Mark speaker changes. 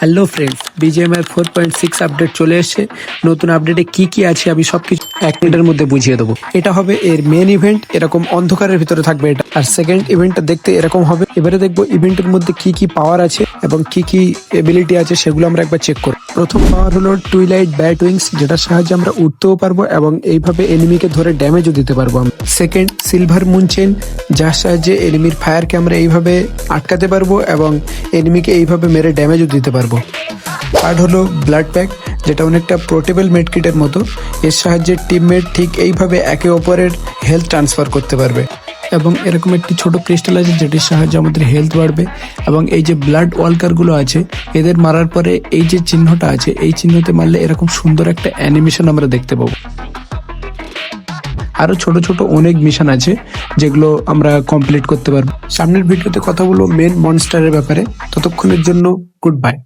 Speaker 1: Hello friends, BGMI 4.6 update চলে এসেছে। নতুন আপডেটে কি কি আছে আমি সবকিছু 1 মিনিটের মধ্যে বুঝিয়ে দেবো। এটা হবে এর মেন ইভেন্ট, এরকম অন্ধকারের ভিতরে থাকবে এটা। আর সেকেন্ড ইভেন্টটা দেখতে এরকম হবে। এবারে দেখবো ইভেন্টের মধ্যে কি কি পাওয়ার আছে এবং কি কি এবিলিটি আছে সেগুলো আমরা একবার চেক করব। প্রথম পাওয়ার হলো টুইলাইট ব্যাট উইংস, যেটার সাহায্যে আমরা উঠতেও পারবো এবং এইভাবে এনিমিকে ধরে ড্যামেজও দিতে পারবো আমরা। সেকেন্ড, সিলভার মুন চেন, যার সাহায্যে এনিমির ফায়ারকে আমরা এইভাবে আটকাতে পারবো এবং এনিমিকে এইভাবে মেরে ড্যামেজও দিতে পারবো। থার্ড হলো ব্লাড প্যাক, যেটা অনেকটা পোর্টেবল মেডকিটের মতো। এর সাহায্যে টিমমেট ঠিক এইভাবে একে অপরের হেলথ ট্রান্সফার করতে পারবে। এবং এরকম একটি ছোট ক্রিস্টাল আছে যেটির সাহায্যে আমাদের হেলথ বাড়বে। এবং এই যে ব্লাড ওয়ালকারগুলো আছে, এদের মারার পরে এই যে চিহ্নটা আছে, এই চিহ্নতে মারলে এরকম সুন্দর একটা অ্যানিমেশন আমরা দেখতে পাবো। আরো ছোট ছোট অনেক মিশন আছে যেগুলো আমরা কমপ্লিট করতে পারবো। সামনের ভিডিওতে কথা বলবো মেন মনস্টারের ব্যাপারে। ততক্ষণের জন্য গুড বাই।